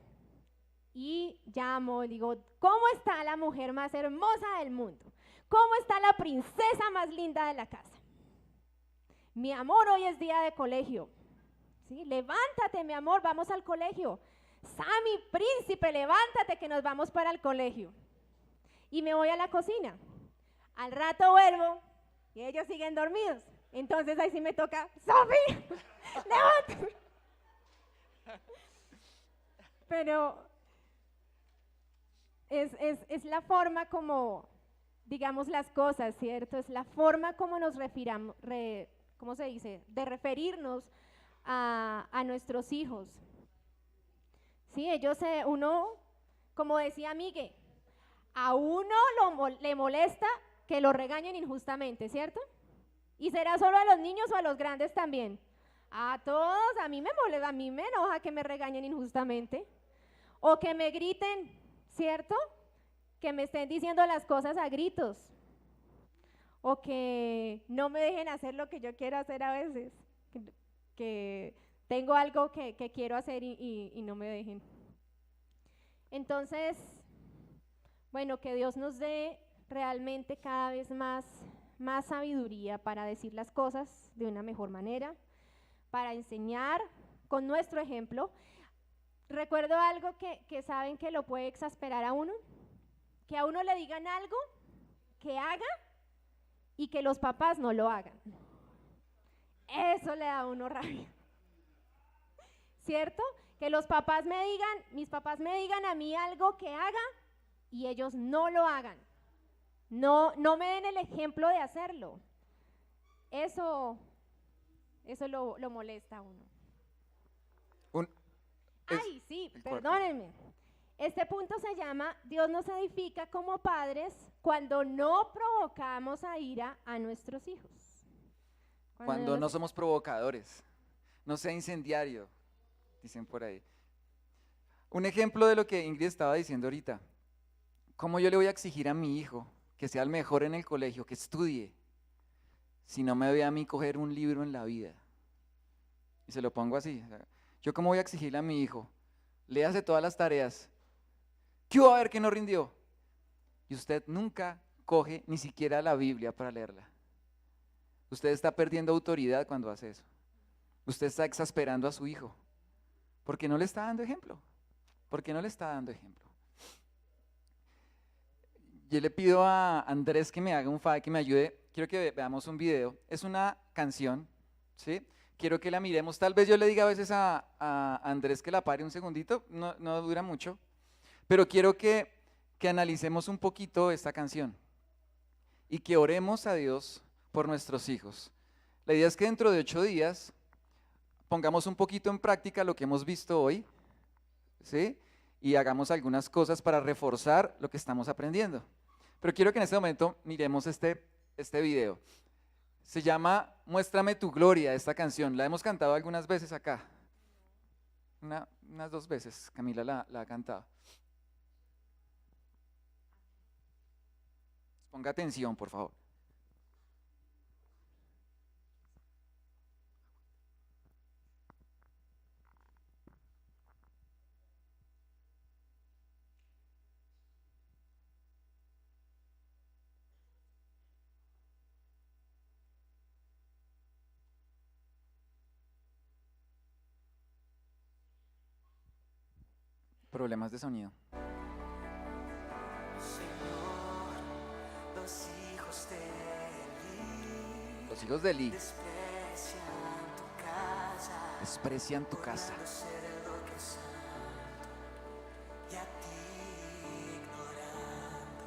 y llamo, digo, ¿cómo está la mujer más hermosa del mundo? ¿Cómo está la princesa más linda de la casa? Mi amor, hoy es día de colegio. ¿Sí? Levántate, mi amor, vamos al colegio. Sammy, príncipe, levántate que nos vamos para el colegio. Y me voy a la cocina. Al rato vuelvo y ellos siguen dormidos. Entonces ahí sí me toca, Sofi, levántate. Pero es la forma como, digamos, las cosas, ¿cierto? Es la forma como nos ¿cómo se dice? De referirnos a nuestros hijos. Sí, uno, como decía Miguel, a uno le molesta que lo regañen injustamente, ¿cierto? ¿Y será solo a los niños o a los grandes también? A todos, a mí me molesta, a mí me enoja que me regañen injustamente o que me griten, ¿cierto? Que me estén diciendo las cosas a gritos o que no me dejen hacer lo que yo quiero hacer a veces, que tengo algo que quiero hacer y no me dejen. Entonces, bueno, que Dios nos dé realmente cada vez más sabiduría para decir las cosas de una mejor manera, para enseñar con nuestro ejemplo. Recuerdo algo que saben que lo puede exasperar a uno, que a uno le digan algo que haga y que los papás no lo hagan. Eso le da a uno rabia, ¿cierto? Que mis papás me digan a mí algo que haga y ellos no lo hagan, no me den el ejemplo de hacerlo. Eso lo molesta a uno. Perdónenme. Este punto se llama, Dios nos edifica como padres cuando no provocamos a ira a nuestros hijos. Cuando no somos provocadores, no sea incendiario, dicen por ahí. Un ejemplo de lo que Ingrid estaba diciendo ahorita, ¿cómo yo le voy a exigir a mi hijo que sea el mejor en el colegio, que estudie, si no me ve a mí coger un libro en la vida? Y se lo pongo así, ¿yo cómo voy a exigirle a mi hijo? Léase todas las tareas. ¿Qué va a ver que no rindió? Y usted nunca coge ni siquiera la Biblia para leerla. Usted está perdiendo autoridad cuando hace eso. Usted está exasperando a su hijo. Porque no le está dando ejemplo. Porque no le está dando ejemplo. Yo le pido a Andrés que me haga un favor, que me ayude quiero que veamos un video. Es una canción, ¿sí? Quiero que la miremos. Tal vez yo le diga a veces a Andrés que la pare un segundito, no dura mucho, pero quiero que analicemos un poquito esta canción y que oremos a Dios por nuestros hijos. La idea es que dentro de 8 días pongamos un poquito en práctica lo que hemos visto hoy, ¿sí? Y hagamos algunas cosas para reforzar lo que estamos aprendiendo. Pero quiero que en este momento miremos este video. Se llama Muéstrame tu gloria, esta canción. La hemos cantado algunas veces acá. Unas 2 veces Camila la ha cantado. Ponga atención, por favor. Problemas de sonido. Señor, los hijos de Eli Los hijos de Eli desprecian tu casa, desprecian tu casa. por ser lo que es santo, y a ti ignorando.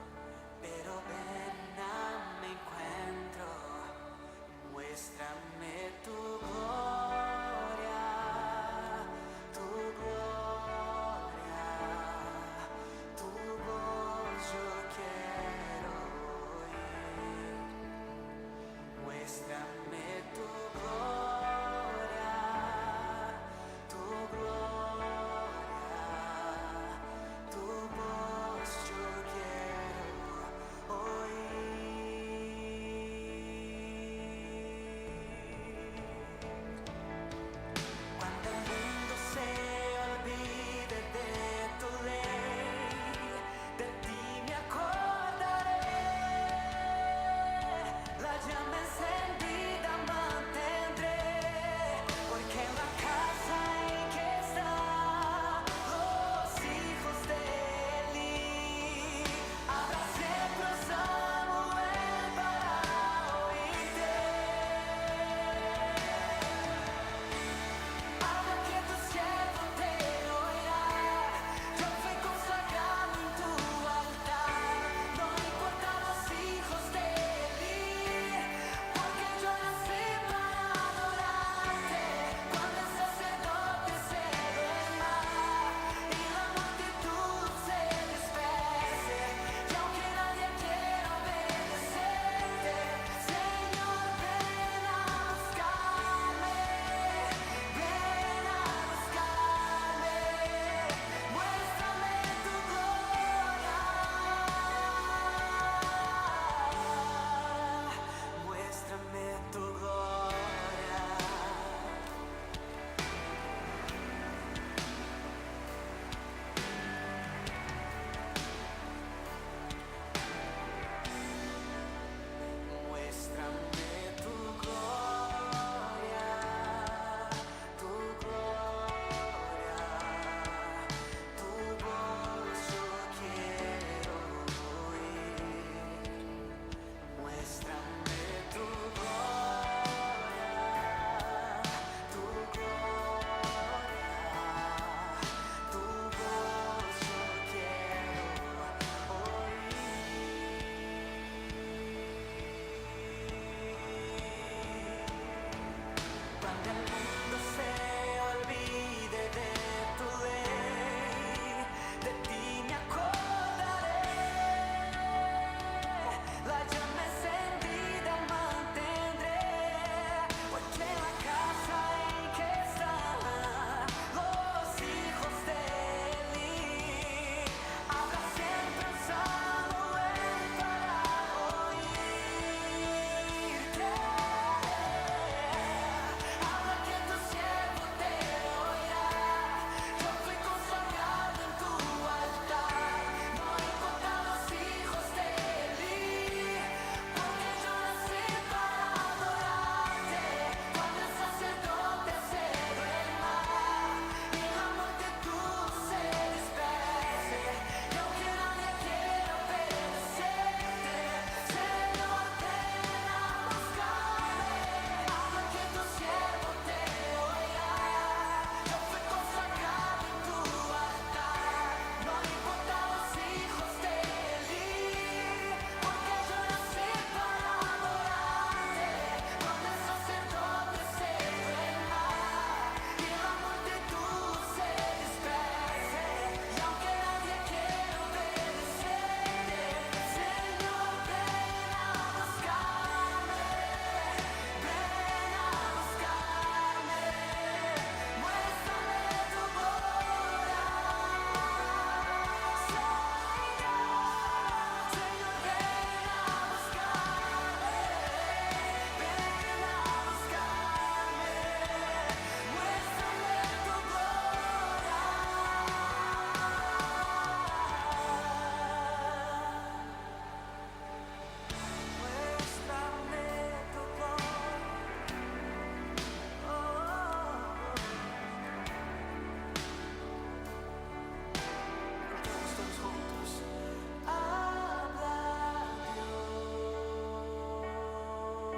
Pero ven a mi encuentro, muéstrame tu gloria, tu gloria, tu voz yo quiero oír. Muéstrame tu gloria,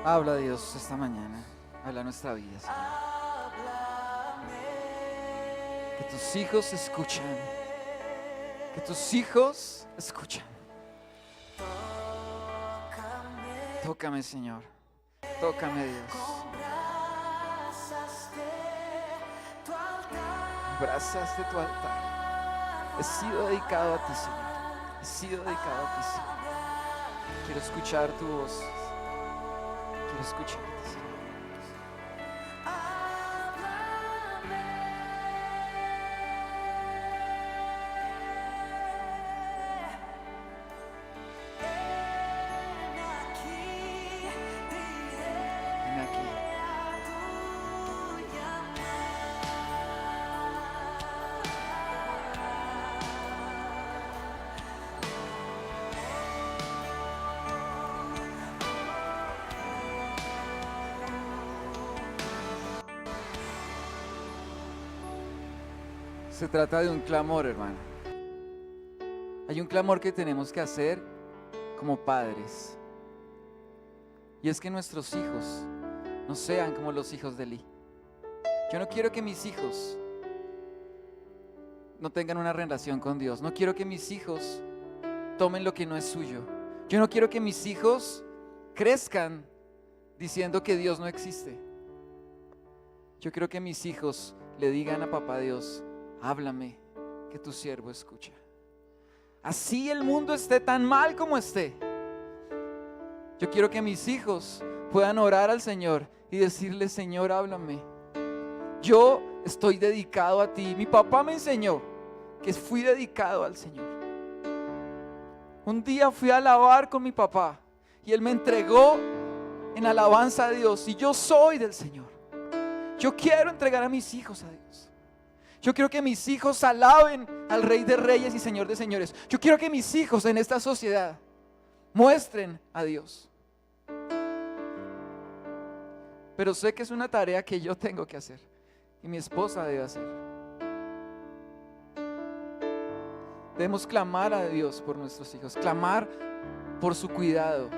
Habla Dios esta mañana, habla nuestra vida, Señor. Que tus hijos escuchan, que tus hijos escuchan. Tócame, Señor, tócame, Dios. Brasas de tu altar. He sido dedicado a ti, Señor. He sido dedicado a ti, Señor. Quiero escuchar tu voz. Quiero escucharte, Señor. Ven aquí. Se trata de un clamor, hermano. Hay un clamor que tenemos que hacer como padres. Y es que nuestros hijos no sean como los hijos de Eli. Yo no quiero que mis hijos no tengan una relación con Dios. No quiero que mis hijos tomen lo que no es suyo. Yo no quiero que mis hijos crezcan diciendo que Dios no existe. Yo quiero que mis hijos le digan a papá Dios: háblame, que tu siervo escucha. Así el mundo esté tan mal como esté, yo quiero que mis hijos puedan orar al Señor y decirle: Señor, háblame. Yo estoy dedicado a ti. Mi papá me enseñó que fui dedicado al Señor. Un día fui a alabar con mi papá y él me entregó en alabanza a Dios, y yo soy del Señor. Yo quiero entregar a mis hijos a Dios. Yo quiero que mis hijos alaben al Rey de Reyes y Señor de Señores. Yo quiero que mis hijos en esta sociedad muestren a Dios. Pero sé que es una tarea que yo tengo que hacer y mi esposa debe hacer. Debemos clamar a Dios por nuestros hijos, clamar por su cuidado.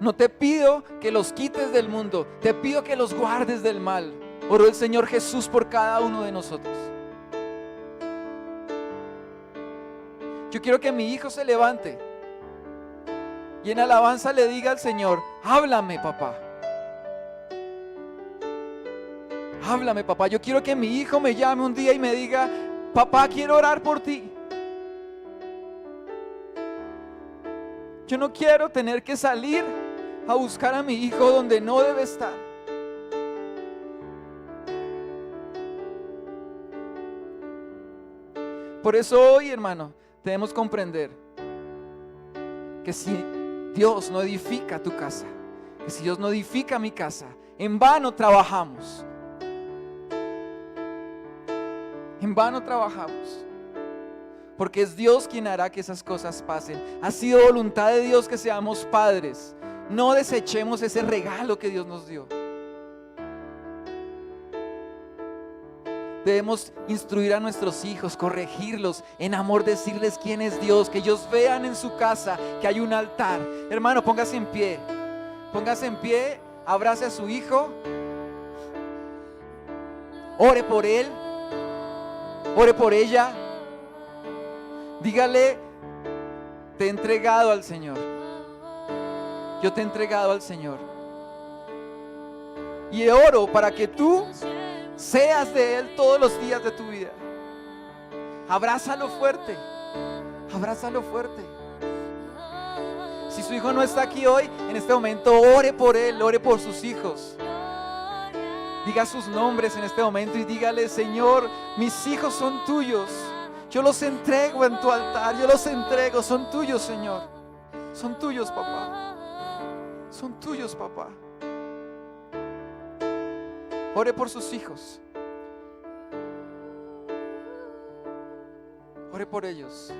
No te pido que los quites del mundo, te pido que los guardes del mal. Oró el Señor Jesús por cada uno de nosotros. Yo quiero que mi hijo se levante y en alabanza le diga al Señor: háblame, papá. Háblame, papá. Yo quiero que mi hijo me llame un día y me diga: papá, quiero orar por ti. Yo no quiero tener que salir a buscar a mi hijo donde no debe estar. Por eso hoy, hermano, debemos comprender que si Dios no edifica tu casa, que si Dios no edifica mi casa, en vano trabajamos. En vano trabajamos. Porque es Dios quien hará que esas cosas pasen. Ha sido voluntad de Dios que seamos padres. No desechemos ese regalo que Dios nos dio. Debemos instruir a nuestros hijos, corregirlos, en amor decirles quién es Dios, que ellos vean en su casa que hay un altar. Hermano, póngase en pie. Póngase en pie, abrace a su hijo, ore por él, ore por ella. Dígale: te he entregado al Señor. Yo te he entregado al Señor. Y oro para que tú seas de Él todos los días de tu vida. Abrázalo fuerte. Abrázalo fuerte. Si su hijo no está aquí hoy, en este momento ore por él, ore por sus hijos. Diga sus nombres en este momento y dígale: Señor, mis hijos son tuyos. Yo los entrego en tu altar. Yo los entrego. Son tuyos, Señor. Son tuyos, papá. Son tuyos, papá. Ore por sus hijos. Ore por ellos.